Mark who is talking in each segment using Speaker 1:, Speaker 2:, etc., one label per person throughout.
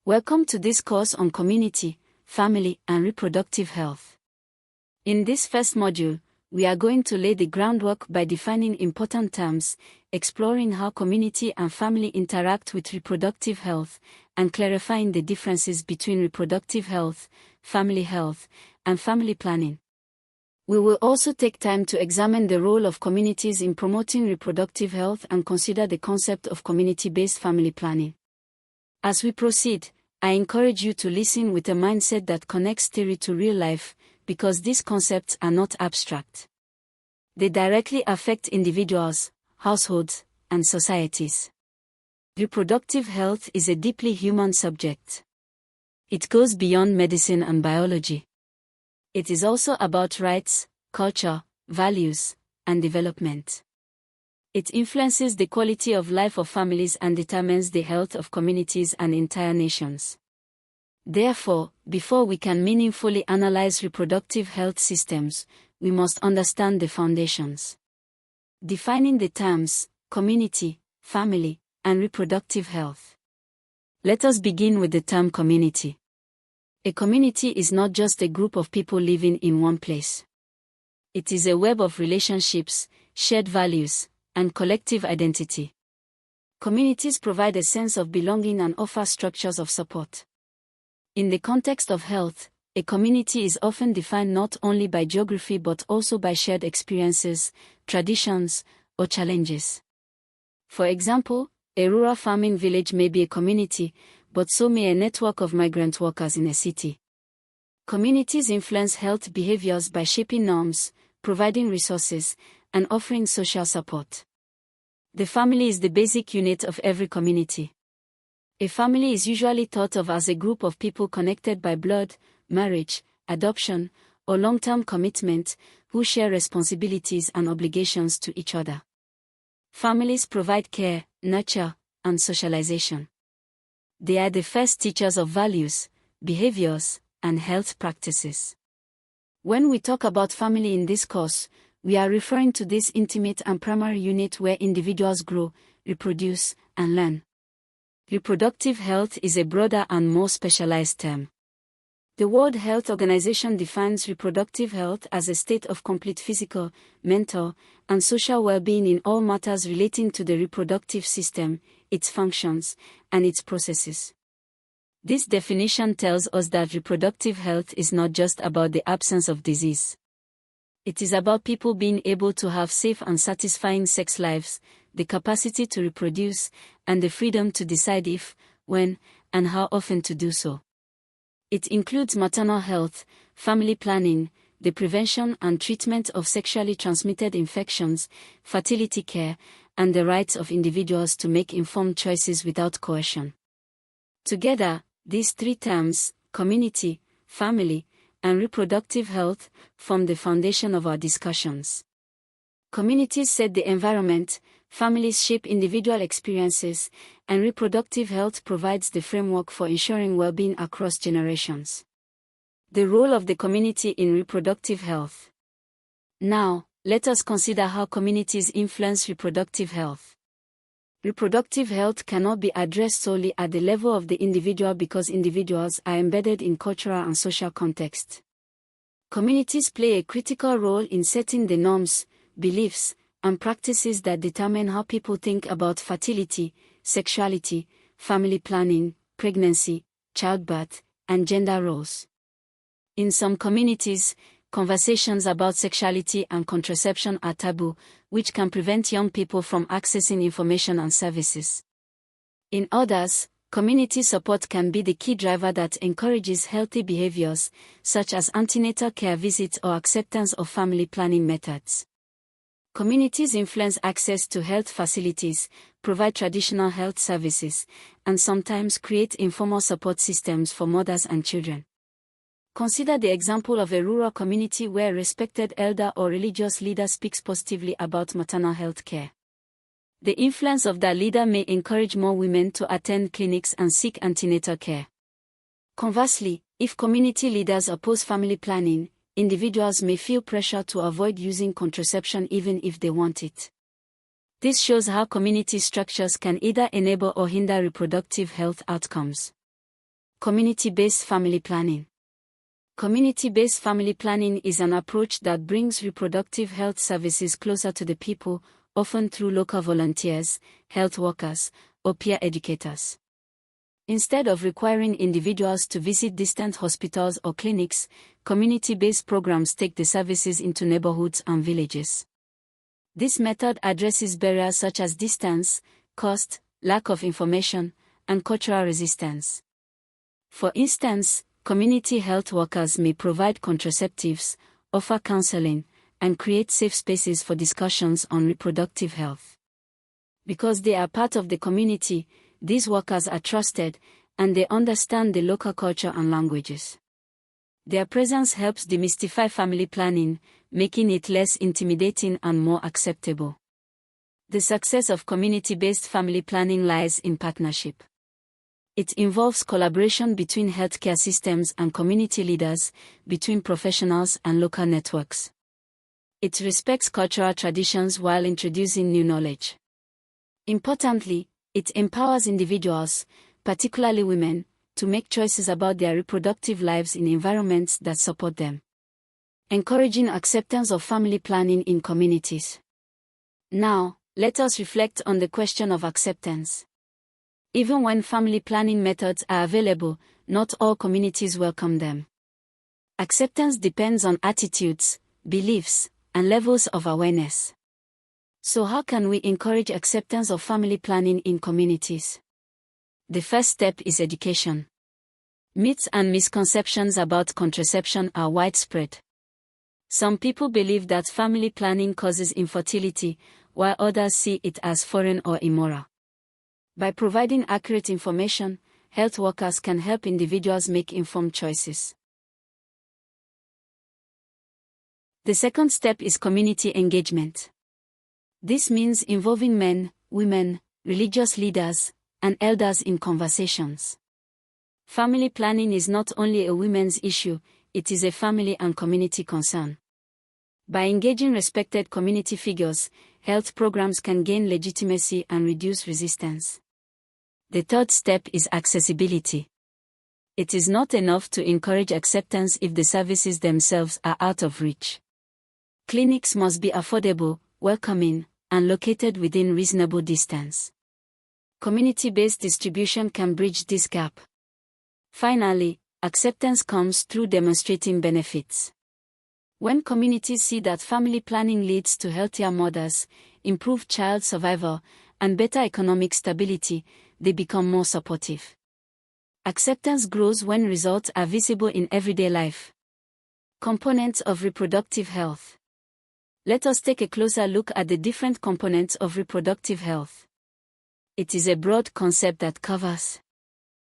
Speaker 1: Welcome to this course on community, family, and reproductive health. In this first module, we are going to lay the groundwork by defining important terms, exploring how community and family interact with reproductive health, and clarifying the differences between reproductive health, and family planning. We will also take time to examine the role of communities in promoting reproductive health and consider the concept of community-based family planning. As we proceed, I encourage you to listen with a mindset that connects theory to real life, because these concepts are not abstract. They directly affect individuals, households, and societies. Reproductive health is a deeply human subject. It goes beyond medicine and biology. It is also about rights, culture, values, and development. It influences the quality of life of families and determines the health of communities and entire nations. Therefore, before we can meaningfully analyze reproductive health systems, we must understand the foundations. Defining the terms, community, family, and reproductive health. Let us begin with the term community. A community is not just a group of people living in one place. It is a web of relationships, shared values, and collective identity. Communities provide a sense of belonging and offer structures of support. In the context of health, a community is often defined not only by geography but also by shared experiences, traditions, or challenges. For example, a rural farming village may be a community, but so may a network of migrant workers in a city. Communities influence health behaviors by shaping norms, providing resources, and offering social support. The family is the basic unit of every community. A family is usually thought of as a group of people connected by blood, marriage, adoption, or long-term commitment, who share responsibilities and obligations to each other. Families provide care, nurture, and socialization. They are the first teachers of values, behaviors, and health practices. When we talk about family in this course, we are referring to this intimate and primary unit where individuals grow, reproduce, and learn. Reproductive health is a broader and more specialized term. The World Health Organization defines reproductive health as a state of complete physical, mental, and social well-being in all matters relating to the reproductive system, its functions, and its processes. This definition tells us that reproductive health is not just about the absence of disease. It is about people being able to have safe and satisfying sex lives, the capacity to reproduce, and the freedom to decide if, when, and how often to do so. It includes maternal health, family planning, the prevention and treatment of sexually transmitted infections, fertility care, and the rights of individuals to make informed choices without coercion. Together, these three terms, community, family, and reproductive health, form the foundation of our discussions. Communities set the environment, families shape individual experiences, and reproductive health provides the framework for ensuring well-being across generations. The role of the community in reproductive health. Now, let us consider how communities influence reproductive health. Reproductive health cannot be addressed solely at the level of the individual because individuals are embedded in cultural and social context. Communities play a critical role in setting the norms, beliefs, and practices that determine how people think about fertility, sexuality, family planning, pregnancy, childbirth, and gender roles. In some communities, conversations about sexuality and contraception are taboo, which can prevent young people from accessing information and services. In others, community support can be the key driver that encourages healthy behaviors, such as antenatal care visits or acceptance of family planning methods. Communities influence access to health facilities, provide traditional health services, and sometimes create informal support systems for mothers and children. Consider the example of a rural community where a respected elder or religious leader speaks positively about maternal health care. The influence of that leader may encourage more women to attend clinics and seek antenatal care. Conversely, if community leaders oppose family planning, individuals may feel pressure to avoid using contraception even if they want it. This shows how community structures can either enable or hinder reproductive health outcomes. Community-based family planning. Community-based family planning is an approach that brings reproductive health services closer to the people, often through local volunteers, health workers, or peer educators. Instead of requiring individuals to visit distant hospitals or clinics, community-based programs take the services into neighborhoods and villages. This method addresses barriers such as distance, cost, lack of information, and cultural resistance. For instance, community health workers may provide contraceptives, offer counseling, and create safe spaces for discussions on reproductive health. Because they are part of the community, these workers are trusted, and they understand the local culture and languages. Their presence helps demystify family planning, making it less intimidating and more acceptable. The success of community-based family planning lies in partnership. It involves collaboration between healthcare systems and community leaders, between professionals and local networks. It respects cultural traditions while introducing new knowledge. Importantly, it empowers individuals, particularly women, to make choices about their reproductive lives in environments that support them. Encouraging acceptance of family planning in communities. Now, let us reflect on the question of acceptance. Even when family planning methods are available, not all communities welcome them. Acceptance depends on attitudes, beliefs, and levels of awareness. So how can we encourage acceptance of family planning in communities? The first step is education. Myths and misconceptions about contraception are widespread. Some people believe that family planning causes infertility, while others see it as foreign or immoral. By providing accurate information, health workers can help individuals make informed choices. The second step is community engagement. This means involving men, women, religious leaders, and elders in conversations. Family planning is not only a women's issue, it is a family and community concern. By engaging respected community figures, health programs can gain legitimacy and reduce resistance. The third step is accessibility. It is not enough to encourage acceptance if the services themselves are out of reach. Clinics must be affordable, welcoming, and located within reasonable distance. Community-based distribution can bridge this gap. Finally, acceptance comes through demonstrating benefits. When communities see that family planning leads to healthier mothers, improved child survival, and better economic stability, they become more supportive. Acceptance grows when results are visible in everyday life. Components of reproductive health. Let us take a closer look at the different components of reproductive health. It is a broad concept that covers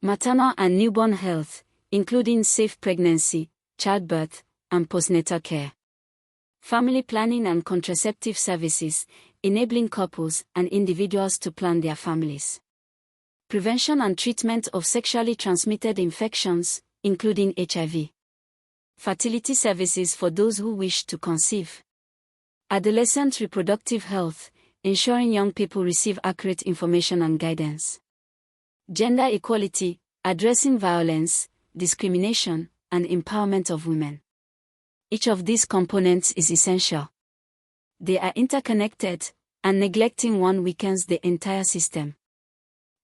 Speaker 1: maternal and newborn health, including safe pregnancy, childbirth, and postnatal care. Family planning and contraceptive services, enabling couples and individuals to plan their families. Prevention and treatment of sexually transmitted infections, including HIV. Fertility services for those who wish to conceive. Adolescent reproductive health, ensuring young people receive accurate information and guidance. Gender equality, addressing violence, discrimination, and empowerment of women. Each of these components is essential. They are interconnected, and neglecting one weakens the entire system.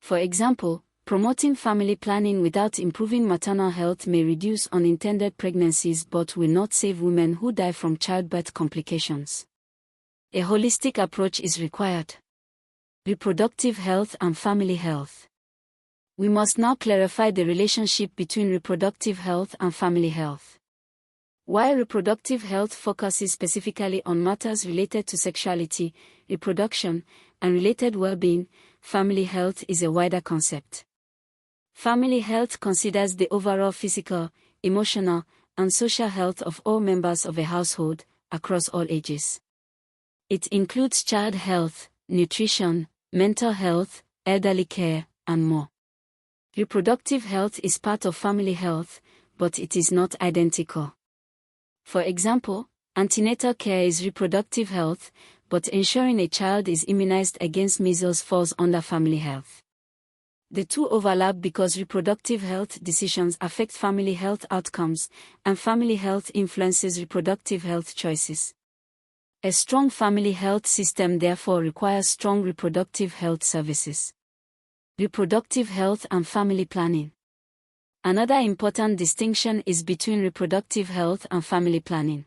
Speaker 1: For example, promoting family planning without improving maternal health may reduce unintended pregnancies but will not save women who die from childbirth complications. A holistic approach is required. Reproductive health and family health. We must now clarify the relationship between reproductive health and family health. While reproductive health focuses specifically on matters related to sexuality, reproduction, and related well-being, family health is a wider concept. Family health considers the overall physical, emotional, and social health of all members of a household, across all ages. It includes child health, nutrition, mental health, elderly care, and more. Reproductive health is part of family health, but it is not identical. For example, antenatal care is reproductive health, but ensuring a child is immunized against measles falls under family health. The two overlap because reproductive health decisions affect family health outcomes, and family health influences reproductive health choices. A strong family health system therefore requires strong reproductive health services. Reproductive health and family planning. Another important distinction is between reproductive health and family planning.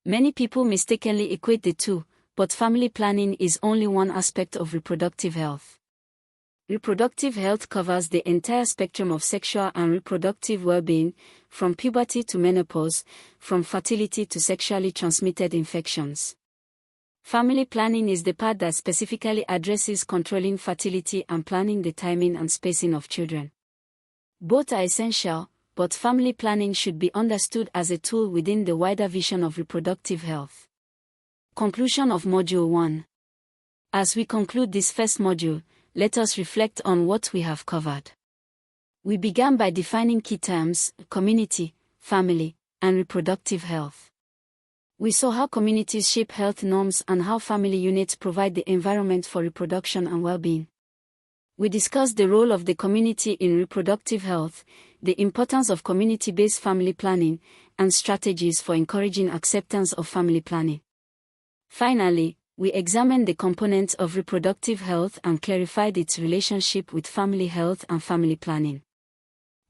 Speaker 1: Many people mistakenly equate the two, but family planning is only one aspect of reproductive health. Reproductive health covers the entire spectrum of sexual and reproductive well-being, from puberty to menopause, from fertility to sexually transmitted infections. Family planning is the part that specifically addresses controlling fertility and planning the timing and spacing of children. Both are essential, but family planning should be understood as a tool within the wider vision of reproductive health. Conclusion of Module 1. As we conclude this first module, let us reflect on what we have covered. We began by defining key terms: community, family, and reproductive health. We saw how communities shape health norms and how family units provide the environment for reproduction and well-being. We discussed the role of the community in reproductive health, the importance of community-based family planning, and strategies for encouraging acceptance of family planning. Finally, we examined the components of reproductive health and clarified its relationship with family health and family planning.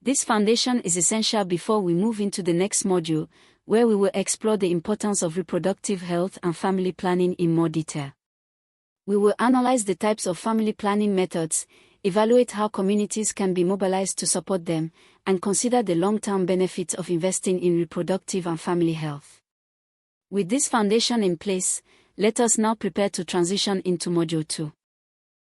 Speaker 1: This foundation is essential before we move into the next module, where we will explore the importance of reproductive health and family planning in more detail. We will analyze the types of family planning methods, evaluate how communities can be mobilized to support them, and consider the long-term benefits of investing in reproductive and family health. With this foundation in place, let us now prepare to transition into Module 2.